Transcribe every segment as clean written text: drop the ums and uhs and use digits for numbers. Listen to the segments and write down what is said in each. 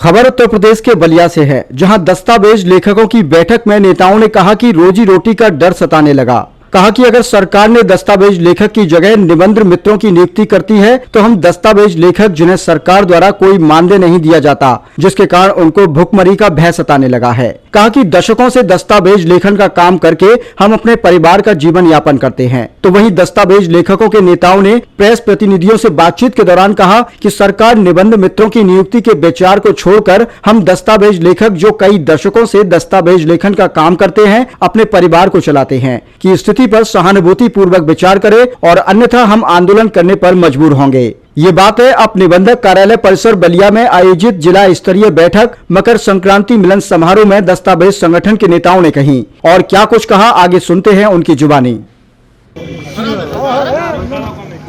खबर उत्तर प्रदेश के बलिया से है, जहां दस्तावेज लेखकों की बैठक में नेताओं ने कहा कि रोजी रोटी का डर सताने लगा। कहा कि अगर सरकार ने दस्तावेज लेखक की जगह निबंध मित्रों की नियुक्ति करती है तो हम दस्तावेज लेखक जिन्हें सरकार द्वारा कोई मानदेय नहीं दिया जाता, जिसके कारण उनको भुखमरी का भय सताने लगा है। कहा कि दशकों से दस्तावेज लेखन का काम करके हम अपने परिवार का जीवन यापन करते हैं। तो वहीं दस्तावेज लेखकों के नेताओं ने प्रेस प्रतिनिधियों से बातचीत के दौरान कहा कि सरकार निबंध मित्रों की नियुक्ति के विचार को छोड़कर हम दस्तावेज लेखक जो कई दशकों से दस्तावेज लेखन का काम करते हैं अपने परिवार को चलाते हैं की स्थिति पर सहानुभूति पूर्वक विचार करें और अन्यथा हम आंदोलन करने पर मजबूर होंगे। ये बात है अब निबंधक कार्यालय परिसर बलिया में आयोजित जिला स्तरीय बैठक मकर संक्रांति मिलन समारोह में दस्तावेज संगठन के नेताओं ने कही। और क्या कुछ कहा, आगे सुनते हैं उनकी जुबानी।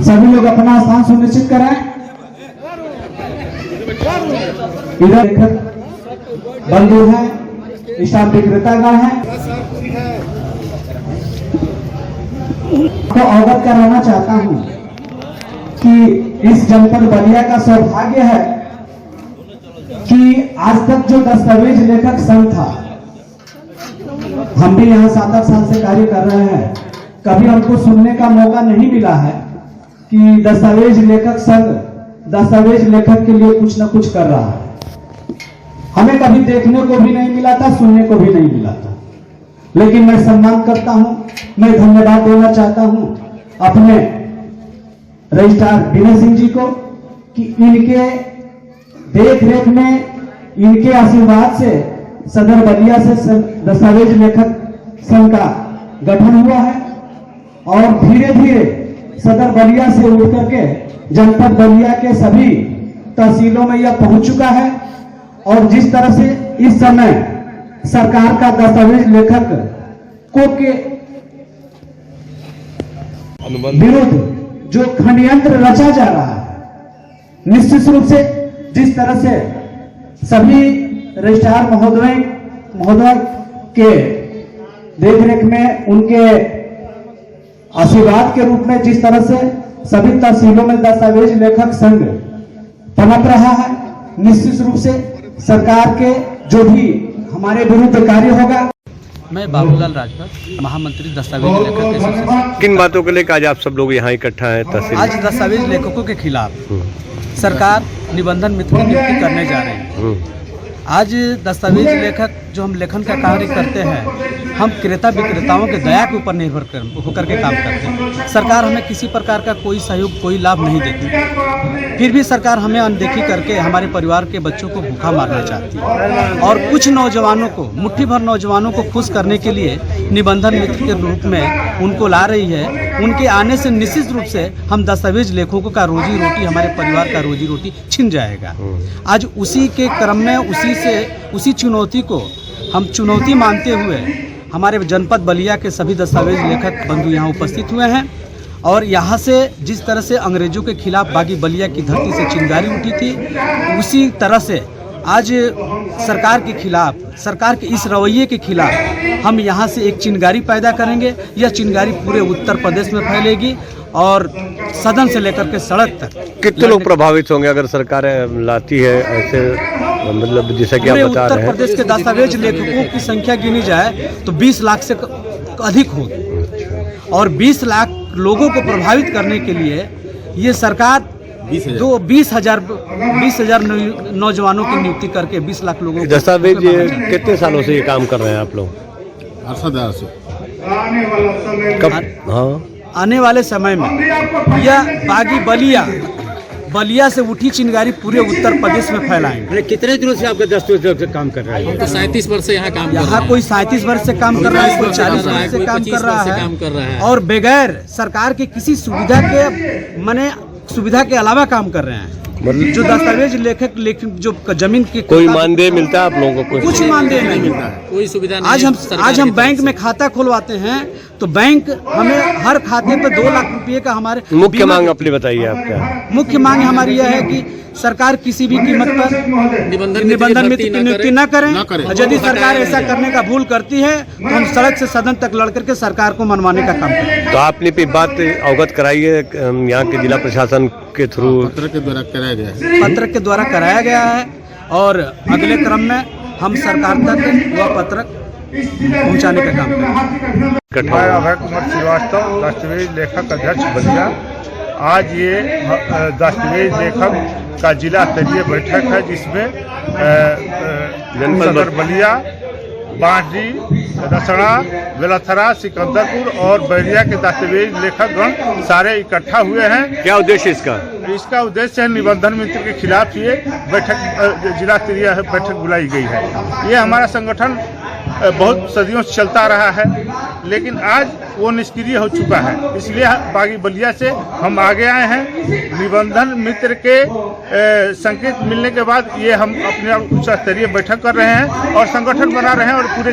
सभी लोग अपना स्थान सुनिश्चित करें। इधर बंधु हैं, स्टाफ विक्रेतागण हैं, तो अवगत कराना चाहता हूं कि इस जनपद बलिया का सौभाग्य है कि आज तक जो दस्तावेज लेखक संघ था, हम भी यहां 7-8 साल से कार्य कर रहे हैं, कभी हमको सुनने का मौका नहीं मिला है कि दस्तावेज लेखक संघ दस्तावेज लेखक के लिए कुछ न कुछ कर रहा है। हमें कभी देखने को भी नहीं मिला था, सुनने को भी नहीं मिला था। लेकिन मैं सम्मान करता हूं, मैं धन्यवाद देना चाहता हूं अपने रजिस्ट्रार विनय सिंह जी को कि इनके देख रेख में, इनके आशीर्वाद से सदर बलिया से दस्तावेज लेखक संघ का गठन हुआ है और धीरे धीरे सदर बलिया से उठ करके जनपद बलिया के सभी तहसीलों में यह पहुंच चुका है। और जिस तरह से इस समय सरकार का दस्तावेज लेखक को के विरुद्ध जो षड्यंत्र रचा जा रहा है, निश्चित रूप से जिस तरह से सभी रजिस्ट्रार महोदय के देखरेख में, उनके आशीर्वाद के रूप में जिस तरह से सभी तहसीलों में दस्तावेज लेखक संघ पनप रहा है, निश्चित रूप से सरकार के जो भी हमारे विरुद्ध कार्य होगा। मैं बाबूलाल राजभर, महामंत्री दस्तावेज लेखक एसोसिएशन। किन बातों के लिए आज आप सब लोग यहाँ इकट्ठा हैं तहसील? आज दस्तावेज लेखकों के खिलाफ सरकार निबंधन मित्र की नियुक्ति करने जा रही है। आज दस्तावेज लेखक जो हम लेखन का कार्य करते हैं, हम क्रेता विक्रेताओं के दया के ऊपर निर्भर होकर के काम करते हैं। सरकार हमें किसी प्रकार का कोई सहयोग, कोई लाभ नहीं देती, फिर भी सरकार हमें अनदेखी करके हमारे परिवार के बच्चों को भूखा मारना चाहती है। और कुछ नौजवानों को, मुट्ठी भर नौजवानों को खुश करने के लिए निबंधन मित्र के रूप में उनको ला रही है। उनके आने से निश्चित रूप से हम दस्तावेज लेखकों का रोजी रोटी, हमारे परिवार का रोजी रोटी छिन जाएगा। आज उसी के क्रम में, उसी चुनौती को हम चुनौती मानते हुए हमारे जनपद बलिया के सभी दस्तावेज लेखक बंधु यहाँ उपस्थित हुए हैं। और यहाँ से जिस तरह से अंग्रेजों के खिलाफ बागी बलिया की धरती से चिंगारी उठी थी, उसी तरह से आज सरकार के खिलाफ, सरकार के इस रवैये के खिलाफ हम यहाँ से एक चिंगारी पैदा करेंगे। यह चिंगारी पूरे उत्तर प्रदेश में फैलेगी और सदन से लेकर के सड़क तक। कितने लोग प्रभावित होंगे अगर सरकार लाती है ऐसे, मतलब जैसा कि आप बता रहे हैं? उत्तर प्रदेश के दस्तावेज लेखकों की संख्या गिनी जाए तो 20 लाख से अधिक होगी। और 20 लाख लोगों को प्रभावित करने के लिए ये सरकार 20 हजार नौजवानों की नियुक्ति करके 20 लाख लोगों को। दस्तावेज कितने सालों से ये काम कर रहे हैं आप लोग? 8 से। कब? हाँ, आने वाले समय में यह बागी बलिया से उठी चिंगारी पूरे उत्तर प्रदेश में फैलाएंगे। कितने दिनों से आपका दस्तावेज से काम कर रहा है? तो 37 वर्ष से यहाँ काम कर रहा है। यहाँ कोई 37 वर्ष से काम कर रहा है, कोई 40 वर्ष से काम कर रहा है और बगैर सरकार के किसी सुविधा के अलावा काम कर रहे हैं। जो दस्तावेज लेखक जो जमीन की कोई मानदेय मिलता है आप लोगों को? कुछ मानदेय नहीं मिलता है, कोई सुविधा नहीं। आज हम बैंक में खाता खुलवाते हैं तो बैंक हमें हर खाते पे 2 लाख रुपए का हमारे मुख्य मांग अपनी बताइए आपका। मुख्य मांग हमारी यह है कि सरकार किसी भी कीमत पर निबंधन मित्र की नियुक्ति न करें। यदि सरकार ऐसा करने का भूल करती है तो हम सड़क से सदन तक लड़ करके सरकार को मनवाने का काम करें। तो आपने भी बात अवगत कराई है यहाँ के जिला प्रशासन के थ्रू? पत्र के द्वारा कराया गया है। पत्र के द्वारा कराया गया है और अगले क्रम में हम सरकार तक वह पत्रक पहुंचाने का काम करेंगे। इकट्ठा मैं हुआ। अभय कुमार श्रीवास्तव, दस्तावेज लेखक अध्यक्ष बलिया। आज ये दस्तावेज लेखक का जिला स्तरीय बैठक है, जिसमें सदर बलिया, बांसडी, रसड़ा, बेलथरा, सिकंदरपुर और बैरिया के दस्तावेज लेखकगण सारे इकट्ठा हुए हैं। क्या उद्देश्य इसका? इसका उद्देश्य है निबंधन मित्र के खिलाफ ये बैठक जिला स्तरीय बैठक बुलाई गई है। ये हमारा संगठन बहुत सदियों से चलता रहा है, लेकिन आज वो निष्क्रिय हो चुका है। इसलिए बागी बलिया से हम आगे आए हैं। निबंधन मित्र के संकेत मिलने के बाद ये हम अपने उच्च स्तरीय बैठक कर रहे हैं और संगठन बना रहे हैं और पूरे